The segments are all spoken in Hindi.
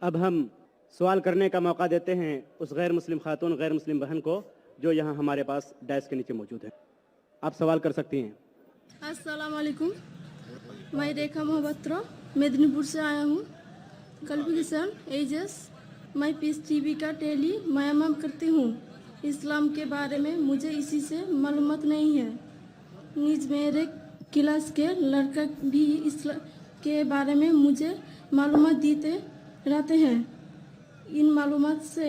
अब हम सवाल करने का मौका देते हैं उस गैर मुस्लिम खातून गैर मुस्लिम बहन को जो यहाँ हमारे पास डैश के नीचे मौजूद है। आप सवाल कर सकती हैं। अस्सलाम वालेकुम। मैं रेखा मोहबत्रा मेदिनीपुर से आया हूँ। क्वालिफिकेशन एजेस मैं पीस टीवी का डेली मयाम करती हूँ। इस्लाम के बारे में मुझे इसी से मालूमात नहीं है। निज मेरे क्लास के लड़का भी इस्लाम के बारे में मुझे मालूमात देते रहते हैं। इन मालूमात से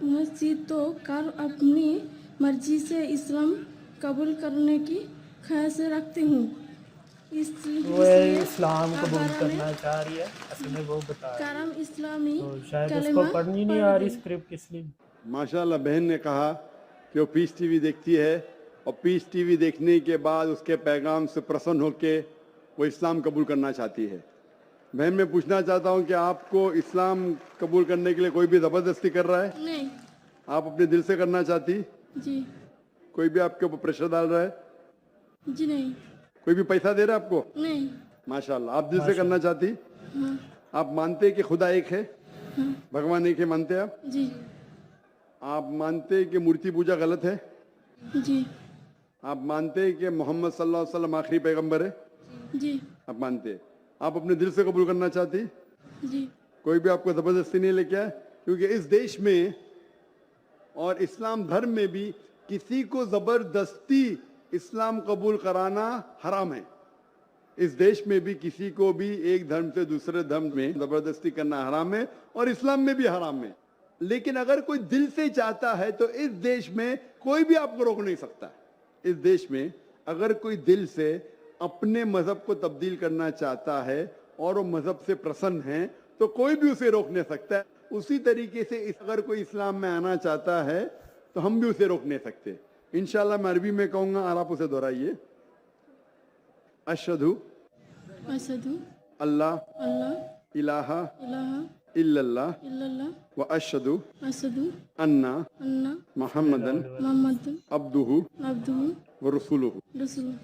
मस्जिद तो कार अपनी मर्जी से इस्लाम कबूल करने की ख्वाहिश रखती हूँ। वो इस्लाम कबूल करना चाह रही है, असल में वो बता रही है। करम इस्लामी तो शायद कलिमा उसको पढ़नी नहीं आ रही स्क्रिप्ट, इसलिए। माशाल्लाह बहन ने कहा कि वो पीस टीवी देखती है और पीस टीवी देखने के बाद उसके पैगाम से प्रसन्न होकर वो इस्लाम कबूल करना चाहती है। बहन मैं पूछना चाहता हूँ कि आपको इस्लाम कबूल करने के लिए कोई भी ज़बरदस्ती कर रहा है? नहीं आप अपने दिल से करना चाहती? जी कोई भी आपके ऊपर प्रेशर डाल रहा है? जी नहीं कोई भी पैसा दे रहा है आपको? नहीं माशाल्लाह आप दिल से करना चाहती? हाँ आप मानते कि खुदा एक है, हाँ भगवान एक है, मानते आप? जी आप मानते कि मूर्ति पूजा गलत है? जी आप मानते कि मोहम्मद सल्लल्लाहु अलैहि वसल्लम आखिरी पैगंबर है? जी आप मानते? आप अपने दिल से कबूल करना चाहती? जी कोई भी आपको जबरदस्ती नहीं लेके आए, क्योंकि इस देश में और इस्लाम धर्म में भी किसी को जबरदस्ती इस्लाम कबूल कराना हराम है। इस देश में भी किसी को भी एक धर्म से दूसरे धर्म में जबरदस्ती करना हराम है और इस्लाम में भी हराम है। लेकिन अगर कोई दिल से चाहता है तो इस देश में कोई भी आपको रोक नहीं सकता। इस देश में अगर कोई दिल से अपने मजहब को तब्दील करना चाहता है और वो मजहब से प्रसन्न है तो कोई भी उसे रोक नहीं सकता है। उसी तरीके से अगर कोई इस्लाम में आना चाहता है तो हम भी उसे रोक नहीं सकते। इंशाल्लाह मैं अरबी में कहूंगा और आप उसे दोहराइए। अशहदु अशहदु अल्लाह अल्लाह इलाहा इलाहा इल्लल्लाह इल्लल्लाह व अशहदु अशहदु अन्ना अन्ना मुहम्मदन मोहम्मद अब्दुहु अब्दुहु व रसूलुहु। रसूल।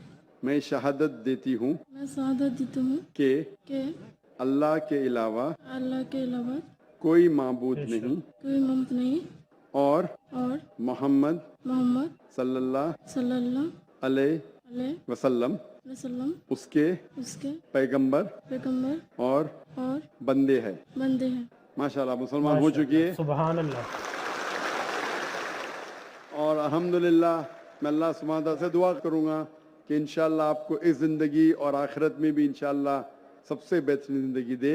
मैं शहादत देती हूँ मैं शहादत देता हूँ कि कि अल्लाह के अलावा अल्लाह के अलावा कोई माबूद नहीं कोई ममत नहीं और और मोहम्मद मोहम्मद सल्लल्लाहु सल्लल्लाहु अलैहि अलैहि वसल्लम वसल्लम उसके उसके पैगंबर पैगंबर और और बंदे हैं। बंदे हैं। माशाल्लाह मुसलमान हो चुकी है सुभान अल्लाह। और अल्हम्दुलिल्लाह मैं अल्लाह सुब्हानहू व तआला से दुआ करूंगा कि इंशाल्लाह आपको इस ज़िंदगी और आखिरत में भी इंशाल्लाह सबसे बेहतरीन ज़िंदगी दे।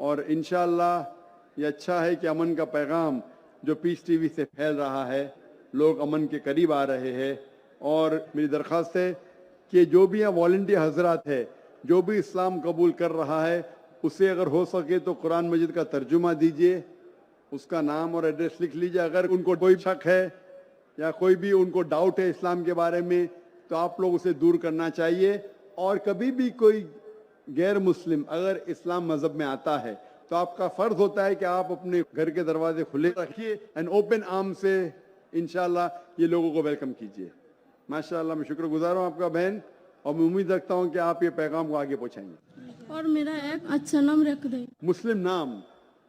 और इंशाल्लाह ये अच्छा है कि अमन का पैगाम जो पीस टीवी से फैल रहा है, लोग अमन के करीब आ रहे हैं। और मेरी दरख्वास्त है कि जो भी यहाँ वॉलंटियर हजरात है, जो भी इस्लाम कबूल कर रहा है, उसे अगर हो सके तो कुरान मजीद का तर्जुमा दीजिए, उसका नाम और एड्रेस लिख लीजिए। अगर उनको कोई शक है या कोई भी उनको डाउट है इस्लाम के बारे में तो आप लोग उसे दूर करना चाहिए। और कभी भी कोई गैर मुस्लिम अगर इस्लाम मजहब में आता है तो आपका फर्ज होता है कि आप अपने घर के दरवाजे खुले रखिए एंड ओपन आर्म से इंशाल्लाह ये लोगों को वेलकम कीजिए। माशाल्लाह मैं शुक्रगुजार हूँ आपका बहन और मैं उम्मीद रखता हूँ कि आप ये पैगाम को आगे पहुँचाएंगे। और मेरा एक अच्छा नाम रख दे। मुस्लिम नाम,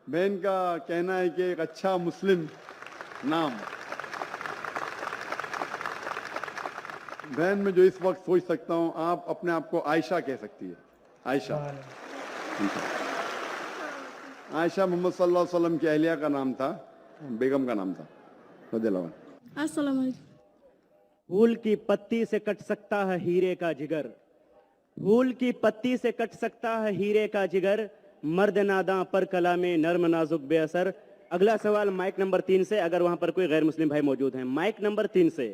बहन का कहना है कि एक अच्छा मुस्लिम नाम। बहन मैं जो इस वक्त सोच सकता हूँ, आप अपने आप को आयशा कह सकती है। आयशा, आयशा मोहम्मद सल्लल्लाहु अलैहि वसल्लम की अहलिया का नाम था, बेगम का नाम था रज़ियल्लाहु अन्हा। अस्सलाम वालेकुम। फूल की पत्ती से कट सकता है हीरे का जिगर, फूल की पत्ती से कट सकता है हीरे का जिगर, मर्द नादा पर कलामे नर्म नाजुक बेअसर। अगला सवाल माइक नंबर 3 से, अगर वहां पर कोई गैर मुस्लिम भाई मौजूद हैं। माइक नंबर 3 से।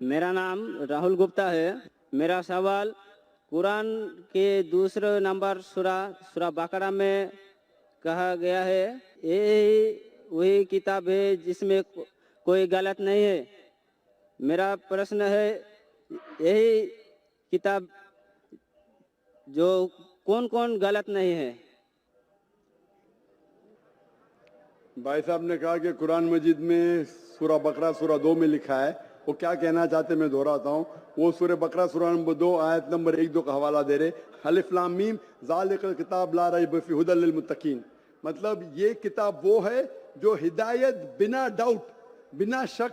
मेरा नाम राहुल गुप्ता है। मेरा सवाल कुरान के दूसरे नंबर सूरा बकरा में कहा गया है, ये वही किताब है जिसमें कोई गलत नहीं है। मेरा प्रश्न है, यही किताब जो कौन कौन गलत नहीं है? भाई साहब ने कहा कि कुरान मजीद में सूरा बकरा सूरा 2 में लिखा है। वो क्या कहना चाहते मैं दोहराता हूँ। वो सूरा बकरा सूरा नंबर 2 आयत नंबर 1-2 का हवाला दे रहे, अलिफ लाम मीम ज़ालिकल किताब ला रैब फीहि हुदल लिल मुत्तकीन। मतलब ये किताब वो है जो हिदायत बिना डाउट, बिना शक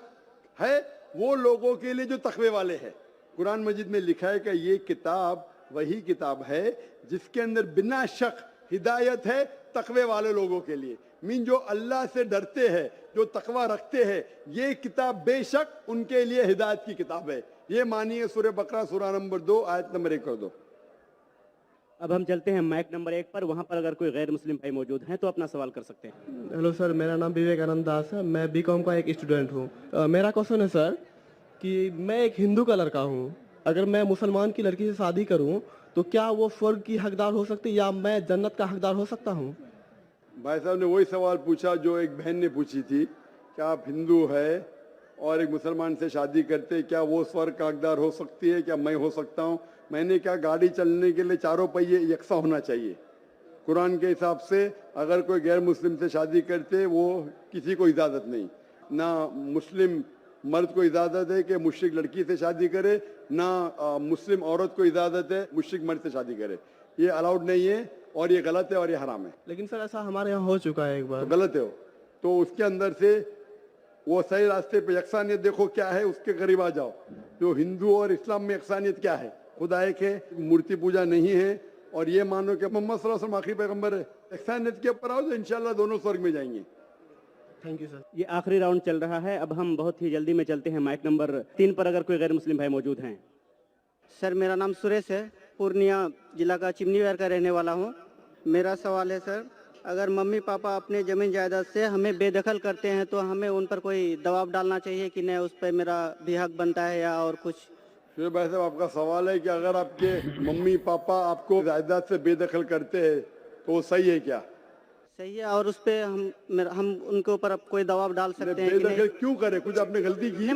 है वो लोगों के लिए जो तकवे वाले हैं। कुरान मजीद में लिखा है कि ये किताब वही किताब है जिसके अंदर बिना शक हिदायत है तकवे वाले लोगों के लिए। मीन जो अल्लाह से डरते हैं, जो तकवा रखते हैं, ये किताब बेशक उनके लिए हिदायत की किताब है। ये मानिए सूरह बकरा सूरा नंबर 2 आयत नंबर 1 कर दो। अब हम चलते हैं माइक नंबर 1 पर। वहां पर अगर कोई गैर मुस्लिम भाई मौजूद हैं तो अपना सवाल कर सकते हैं। हेलो सर, मेरा नाम विवेकानंद दास है। मैं बीकॉम का एक स्टूडेंट हूँ। मेरा क्वेश्चन है सर कि मैं एक हिंदू का लड़का हूँ, अगर मैं मुसलमान की लड़की से शादी करूँ तो क्या वो स्वर्ग की हकदार हो सकती है या मैं जन्नत का हकदार हो सकता हूँ? भाई साहब ने वही सवाल पूछा जो एक बहन ने पूछी थी कि आप हिंदू है और एक मुसलमान से शादी करते, क्या वो स्वर्ग का हकदार हो सकती है, क्या मैं हो सकता हूँ? मैंने कहा गाड़ी चलने के लिए चारों पहिए यकसा होना चाहिए। कुरान के हिसाब से अगर कोई गैर मुस्लिम से शादी करते वो किसी को इजाज़त नहीं, ना मुस्लिम मर्द को इजाज़त है कि मुश्रिक लड़की से शादी करे, ना मुस्लिम औरत को इजाज़त है मुश्रिक मर्द से शादी करे। ये अलाउड नहीं है और ये गलत है और ये हराम है। लेकिन सर ऐसा हमारे यहाँ हो चुका है एक बार। तो गलत है वो, तो उसके अंदर से वो सही रास्ते पे यकसानियत देखो क्या है, उसके करीब आ जाओ। जो हिंदू और इस्लाम में यकसानियत क्या है, खुदा एक है, मूर्ति पूजा नहीं है और ये मानो कि मोहम्मद सल्लल्लाहु अलैहि वसल्लम आखिरी पैगंबर है। यकसानियत के ऊपर आओ तो इंशाल्लाह दोनों स्वर्ग में जाएंगे। Thank you sir. ये आखिरी राउंड चल रहा है। अब हम बहुत ही जल्दी में चलते हैं माइक नंबर 3 पर अगर कोई गैर मुस्लिम भाई मौजूद हैं। सर मेरा नाम सुरेश है, पूर्णिया जिला का चिमनीवार का रहने वाला हूँ। मेरा सवाल है सर, अगर मम्मी पापा अपने ज़मीन जायदाद से हमें बेदखल करते हैं तो हमें उन पर कोई दबाव डालना चाहिए कि नहीं उस पर मेरा भी हक बनता है या और कुछ? फिर भाई साहब आपका सवाल है कि अगर आपके मम्मी पापा आपको जायदाद से बेदखल करते हैं तो वो सही है क्या? सही है, और उस पे हम उनके ऊपर अब कोई दबाव डाल सकते हैं कि बेदखल नहीं? क्यों करे? कुछ आपने गलती की?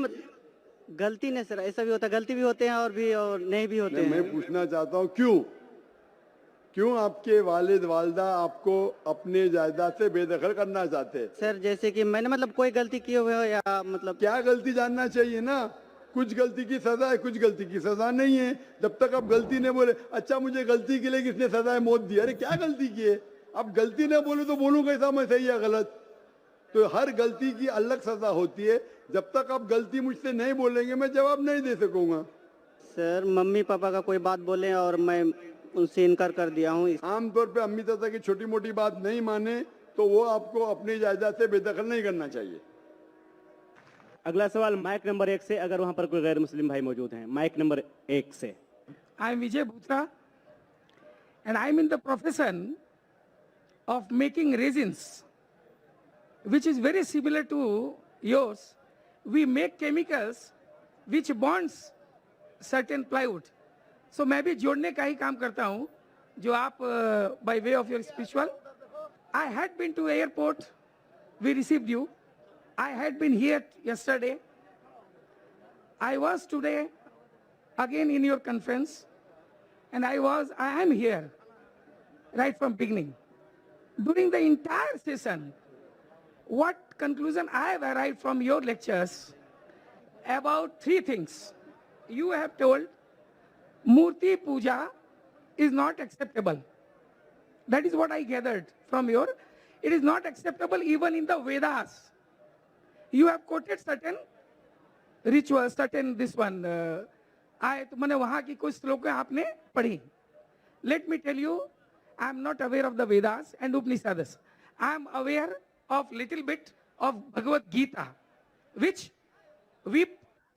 गलती नहीं सर, ऐसा भी होता है, गलती भी होते हैं और नहीं भी होते नहीं, हैं। मैं पूछना चाहता हूँ क्यों आपके वालिद वालदा आपको अपने जायदाद से बेदखल करना चाहते हैं? सर जैसे कि मैंने मतलब कोई गलती किए हुए हो या मतलब क्या गलती जानना चाहिए ना। कुछ गलती की सजा है, कुछ गलती की सजा नहीं है। जब तक आप गलती नहीं बोले, अच्छा मुझे गलती के लिए किसने सजाए मौत दी, अरे क्या गलती की है? आप गलती नहीं बोले तो बोलूं कैसा मैं सही या गलत? तो हर गलती की अलग सजा होती है। जब तक आप गलती मुझसे नहीं बोलेंगे मैं जवाब नहीं दे सकूंगा। सर मम्मी पापा का कोई बात बोले और मैं उनसे इनकार कर दिया हूँ। आमतौर पे अम्मी चाचा की छोटी मोटी बात नहीं माने तो वो आपको अपनी जायदाद से बेदखल नहीं करना चाहिए। अगला सवाल माइक नंबर 1 से, अगर वहां पर कोई गैर मुस्लिम भाई मौजूद हैं। माइक नंबर 1 से। I am Vijay Bhutra and I am in the profession of making resins, which is very similar to yours. We make chemicals which bonds certain plywood. So मैं भी जोड़ने का ही काम करता हूँ जो आप by way of your spiritual. I had been to airport, we received you. I had been here yesterday. I was today again in your conference, and I am here right from beginning. During the entire session, what conclusion I have arrived from your lectures about 3 things. You have told Murti Puja is not acceptable. That is what I gathered from your. It is not acceptable even in the Vedas. You have quoted certain rituals, certain this one. तो मैंने वहाँ की कुछ श्लोक आपने पढ़ी. Let me tell you, I am not aware of the Vedas and Upanishads. I am aware of little bit of Bhagavad Gita, which we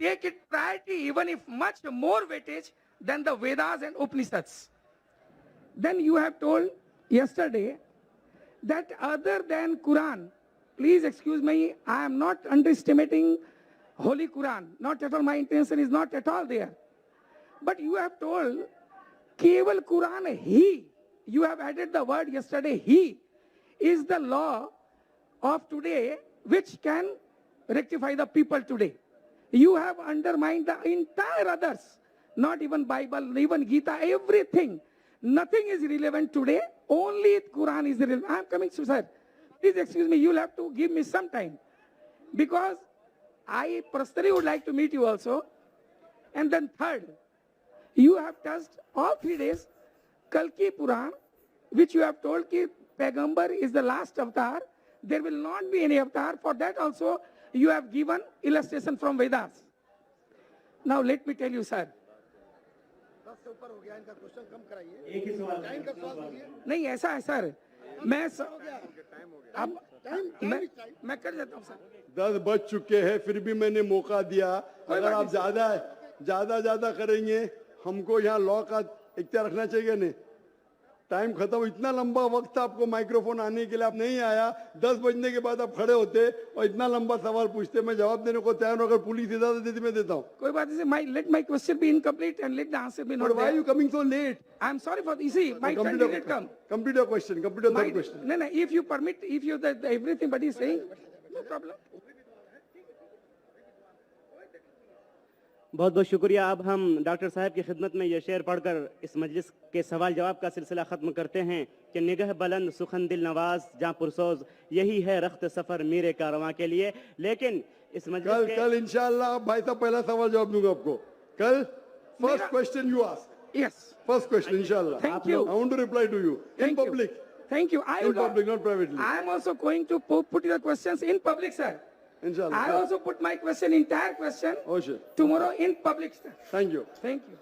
take it priority even if much more weightage than the Vedas and Upanishads. Then you have told yesterday that other than Quran, please excuse me, I am not underestimating Holy Quran. Not at all, my intention is not at all there. But you have told, Keval Quran, He, you have added the word yesterday, He is the law of today which can rectify the people today. You have undermined the entire others, not even Bible, even Gita, everything. Nothing is relevant today, only Quran is relevant. I am coming to sir. Please excuse me, you will have to give me some time. Because I personally would like to meet you also. And then third, you have touched all 3 days Kalki Puran, which you have told ki Pagambar is the last avatar. There will not be any avatar. For that also, you have given illustration from Vedas. Now let me tell you, sir. एक ही सवाल नहीं ऐसा है सर, अब मैं कर देता हूँ सर। 10 बज चुके हैं, फिर भी मैंने मौका दिया। अगर आप ज्यादा करेंगे, हमको यहाँ लॉ का इख्तियार रखना चाहिए नहीं। टाइम खत्म, इतना लंबा वक्त था आपको माइक्रोफोन आने के लिए, आप नहीं आया। 10 बजने के बाद आप खड़े होते और इतना लंबा सवाल पूछते, मैं जवाब देने को तैयार हूं। अगर पुलिस इजाजत देती मैं देता हूँ। कोई बात नहीं, let my question be incomplete and let the answer be not But why are there. you coming so late? I am sorry for this. See, my turn didn't come. Complete your question. Complete your third question. No, if you permit, if you everything but is saying, no problem. बहुत बहुत शुक्रिया। अब हम डॉक्टर साहब की खिदमत में ये शेर पढ़कर इस मजलिस के सवाल जवाब का सिलसिला ख़त्म करते हैं कि निगह बुलंद सुखन दिल नवाज जहाँ पुरसोज, यही है रख्त सफ़र मीरे कारवां के लिए। लेकिन इस मजलिस कल इंशाल्लाह भाई साहब पहला सवाल जवाब दूंगा आपको। कल first question you ask, Yes. First question इंशाल्लाह। Thank you. I want to reply to you in Thank you. public. Thank you. In public, not privately. I am also going to put your questions in public, sir. Inshallah. I also put my question, entire question, Oh, sure. tomorrow in public, sir. Thank you. Thank you.